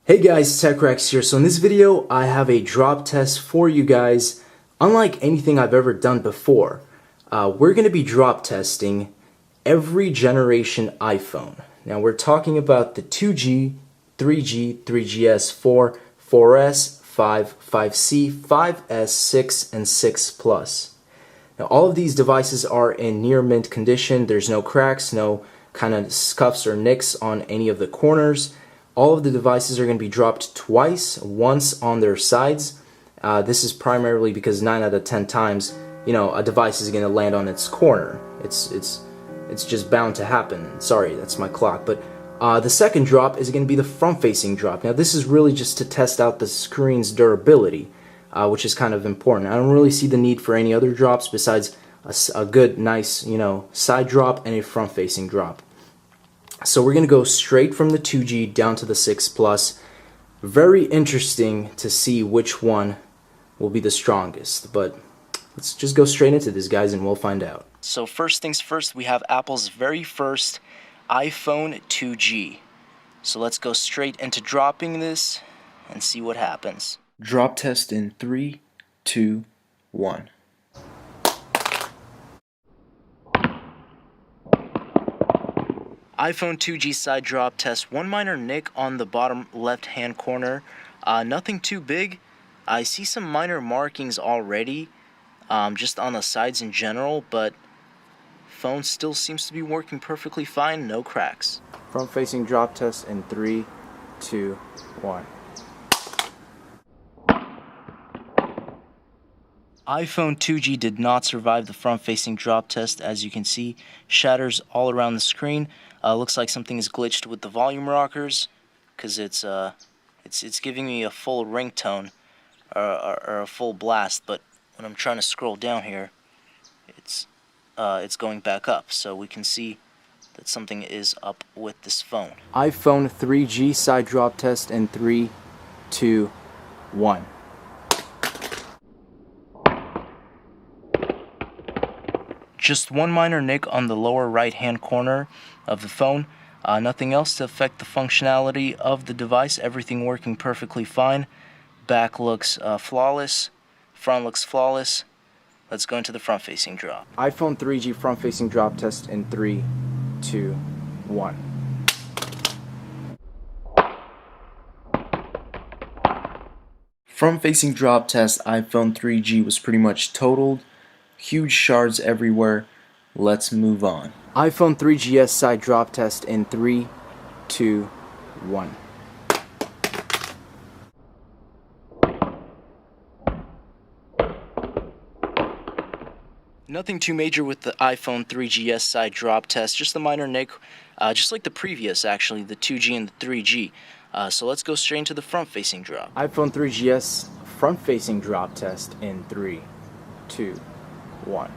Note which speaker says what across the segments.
Speaker 1: Hey guys, TechRax here. So in this video, I have a drop test for you guys. Unlike anything I've ever done before, we're going to be drop testing every generation iPhone. Now we're talking about the 2G, 3G, 3GS, 4, 4S, 5, 5C, 5S, 6, and 6 Plus. Now all of these devices are in near mint condition. There's no cracks, no kind of scuffs or nicks on any of the corners. All of the devices are going to be dropped twice, once on their sides. This is primarily because 9 out of 10 times, a device is going to land on its corner. It's just bound to happen. Sorry, that's my clock. But the second drop is going to be the front-facing drop. Now, this is really just to test out the screen's durability, which is kind of important. I don't really see the need for any other drops besides a good, nice, side drop and a front-facing drop. So we're going to go straight from the 2G down to the 6 Plus. Very interesting to see which one will be the strongest. But let's just go straight into this, guys, and we'll find out. So first things first, we have Apple's very first iPhone 2G. So let's go straight into dropping this and see what happens. Drop test in 3, 2, 1. iPhone 2G side drop test. One minor nick on the bottom left hand corner. Nothing too big. I see some minor markings already, just on the sides in general, but phone still seems to be working perfectly fine. No cracks. Front facing drop test in 3, 2, 1. iPhone 2G did not survive the front-facing drop test. As you can see, shatters all around the screen. Looks like something is glitched with the volume rockers, because it's giving me a full ringtone or a full blast. But when I'm trying to scroll down here, it's going back up. So we can see that something is up with this phone. iPhone 3G side drop test in 3, 2, 1. Just one minor nick on the lower right hand corner of the phone. Nothing else to affect the functionality of the device. Everything working perfectly fine. Back looks flawless. Front looks flawless. Let's go into the front facing drop. iPhone 3G front facing drop test in 3, 2, 1. Front facing drop test iPhone 3G was pretty much totaled. Huge shards everywhere. Let's move on. iPhone 3GS side drop test in 3, 2, 1. Nothing too major with the iPhone 3GS side drop test, just a minor nick, just like the previous actually, the 2G and the 3G. So let's go straight into the front-facing drop. iPhone 3GS front-facing drop test in 3, 2, 1.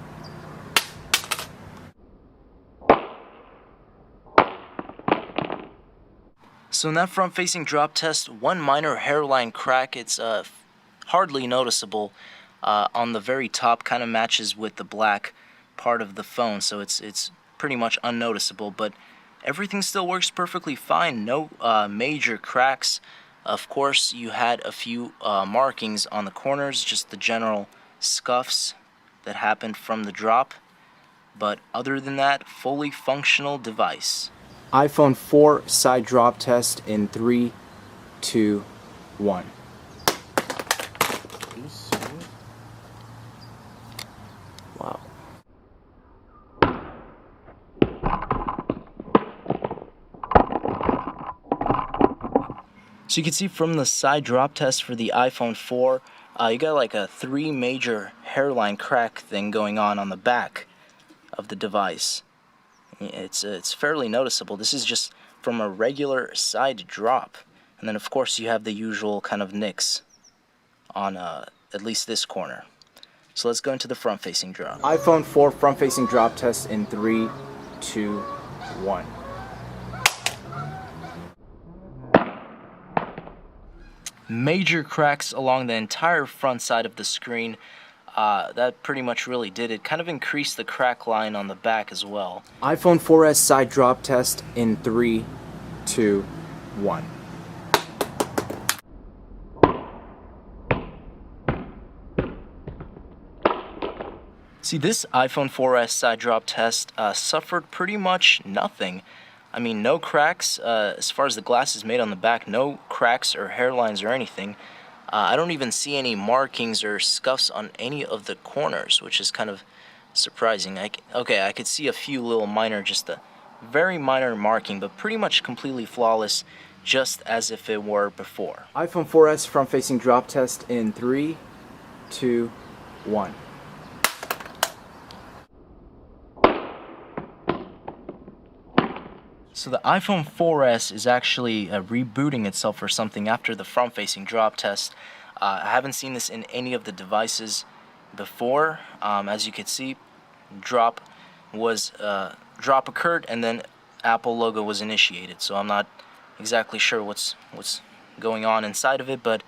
Speaker 1: So in that front-facing drop test, one minor hairline crack. It's hardly noticeable on the very top. Kind of matches with the black part of the phone, so it's pretty much unnoticeable. But everything still works perfectly fine. No major cracks. Of course, you had a few markings on the corners, just the general scuffs that happened from the drop, but other than that, fully functional device. iPhone 4 side drop test in 3, 2, 1. Wow. So you can see from the side drop test for the iPhone 4, you got like a 3 major hairline crack thing going on the back of the device. It's fairly noticeable. This is just from a regular side drop. And then of course you have the usual kind of nicks on at least this corner. So let's go into the front-facing drop. iPhone 4 front-facing drop test in 3, 2, 1. Major cracks along the entire front side of the screen. That pretty much really did it. Kind of increased the crack line on the back as well. iPhone 4S side drop test in 3, 2, 1. See, this iPhone 4S side drop test suffered pretty much nothing. I mean, no cracks, as far as the glass is made on the back, no cracks or hairlines or anything. I don't even see any markings or scuffs on any of the corners, which is kind of surprising. Okay, I could see a few little minor, just a very minor marking, but pretty much completely flawless, just as if it were before. iPhone 4S front-facing drop test in 3, 2, 1. So the iPhone 4S is actually rebooting itself or something after the front-facing drop test. I haven't seen this in any of the devices before. As you can see, drop occurred and then Apple logo was initiated. So I'm not exactly sure what's going on inside of it, but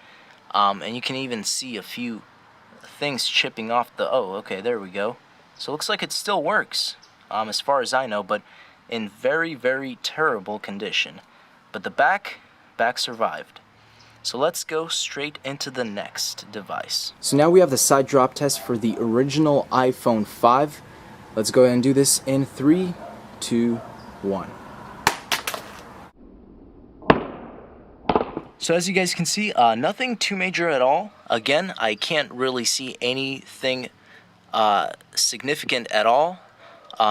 Speaker 1: and you can even see a few things chipping off the. Oh, okay, there we go. So it looks like it still works, as far as I know, but in very, very terrible condition. But the back survived. So let's go straight into the next device. So now we have the side drop test for the original iPhone 5. Let's go ahead and do this in 3, 2, 1. So as you guys can see, nothing too major at all. Again, I can't really see anything significant at all.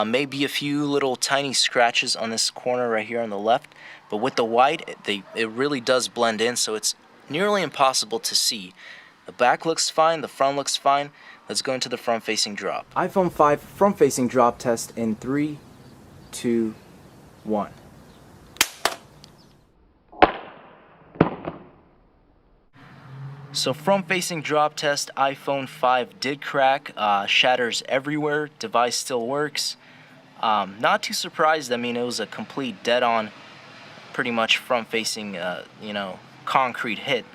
Speaker 1: Maybe a few little tiny scratches on this corner right here on the left, but with the white, it really does blend in, so it's nearly impossible to see. The back looks fine, the front looks fine. Let's go into the front-facing drop. iPhone 5 front-facing drop test in 3, 2, 1. So front-facing drop test, iPhone 5 did crack, shatters everywhere, device still works. Not too surprised. I mean, it was a complete dead-on, pretty much front-facing, concrete hit.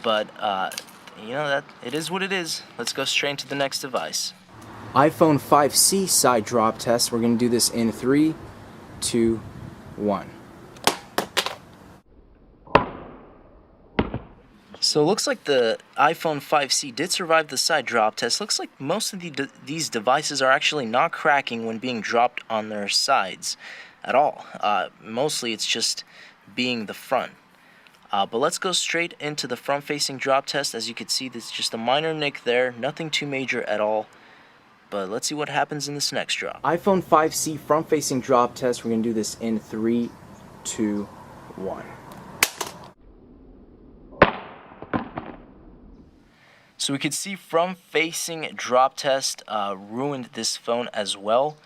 Speaker 1: But, that it is what it is. Let's go straight into the next device. iPhone 5C side drop test. We're going to do this in 3, 2, 1. So it looks like the iPhone 5C did survive the side drop test. Looks like most of these devices are actually not cracking when being dropped on their sides at all. Mostly it's just being the front. But let's go straight into the front-facing drop test. As you can see, there's just a minor nick there. Nothing too major at all. But let's see what happens in this next drop. iPhone 5C front-facing drop test. We're going to do this in 3, 2, 1. So we could see front-facing drop test ruined this phone as well.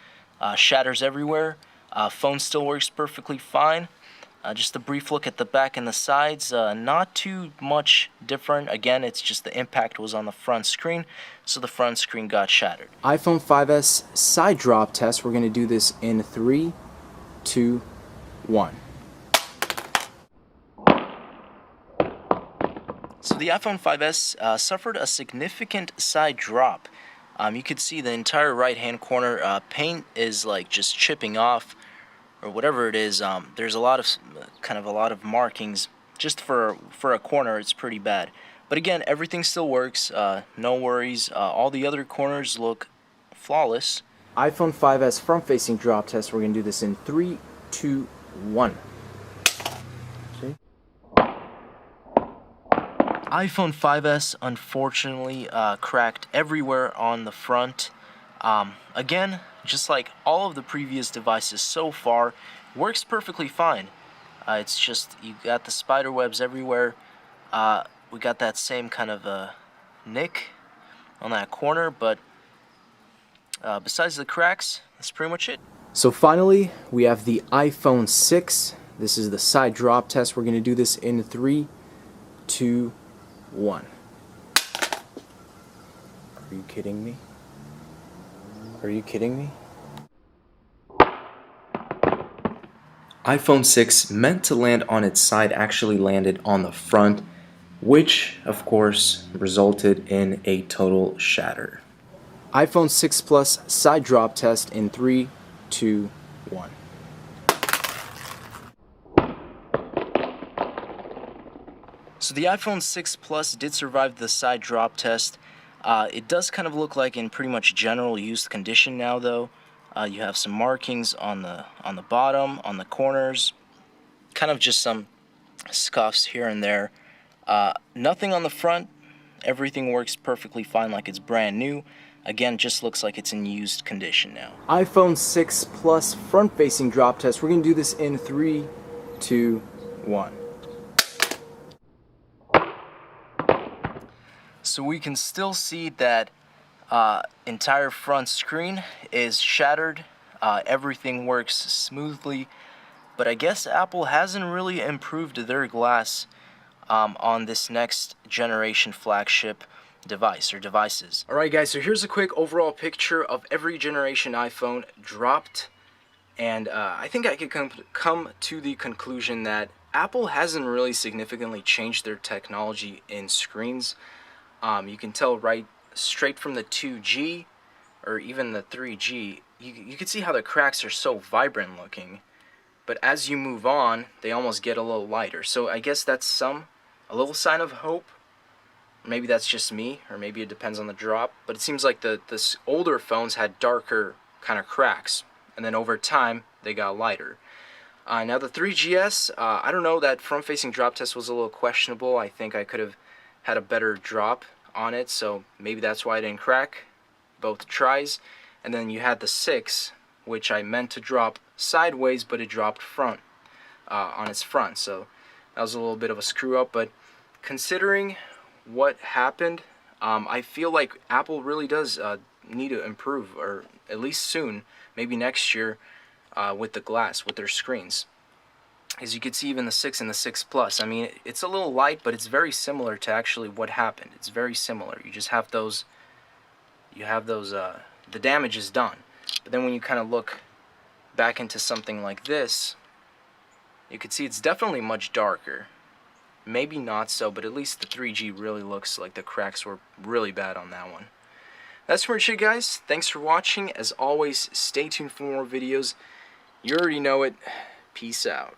Speaker 1: Shatters everywhere. Phone still works perfectly fine. Just a brief look at the back and the sides. Not too much different. Again, it's just the impact was on the front screen, so the front screen got shattered. iPhone 5S side drop test. We're going to do this in 3, 2, 1. So the iPhone 5S suffered a significant side drop. You could see the entire right-hand corner paint is like just chipping off, or whatever it is. There's a lot of markings. Just for a corner, it's pretty bad. But again, everything still works. No worries. All the other corners look flawless. iPhone 5S front-facing drop test. We're gonna do this in 3, 2, 1. iPhone 5S unfortunately cracked everywhere on the front. Again, just like all of the previous devices so far, works perfectly fine. It's just you got the spider webs everywhere. We got that same kind of nick on that corner, but besides the cracks, that's pretty much it. So finally, we have the iPhone 6. This is the side drop test. We're going to do this in 3, 2, 1. Are you kidding me? Are you kidding me? iPhone 6 meant to land on its side actually landed on the front, which of course resulted in a total shatter. iPhone 6 Plus side drop test in 3, 2, 1. So the iPhone 6 Plus did survive the side drop test. It does kind of look like in pretty much general used condition now, though. You have some markings on the bottom, on the corners, kind of just some scuffs here and there. Nothing on the front. Everything works perfectly fine like it's brand new. Again, just looks like it's in used condition now. iPhone 6 Plus front-facing drop test. We're going to do this in 3, 2, 1. So we can still see that entire front screen is shattered. Everything works smoothly, but I guess Apple hasn't really improved their glass on this next generation flagship device or devices. Alright guys, so here's a quick overall picture of every generation iPhone dropped, and I think I could come to the conclusion that Apple hasn't really significantly changed their technology in screens. You can tell right straight from the 2G or even the 3G, you can see how the cracks are so vibrant looking, but as you move on, they almost get a little lighter. So I guess that's a little sign of hope. Maybe that's just me, or maybe it depends on the drop, but it seems like the older phones had darker kind of cracks, and then over time they got lighter. Now the 3GS, I don't know, that front-facing drop test was a little questionable. I think I could have had a better drop on it, so maybe that's why it didn't crack both tries. And then you had the 6, which I meant to drop sideways, but it dropped front on its front, so that was a little bit of a screw up. But considering what happened, I feel like Apple really does need to improve, or at least soon, maybe next year, with the glass, with their screens. As you can see, even the 6 and the 6 Plus, I mean, it's a little light, but it's very similar to actually what happened. It's very similar. You just have those, the damage is done. But then when you kind of look back into something like this, you can see it's definitely much darker. Maybe not so, but at least the 3G really looks like the cracks were really bad on that one. That's pretty much it, guys. Thanks for watching. As always, stay tuned for more videos. You already know it. Peace out.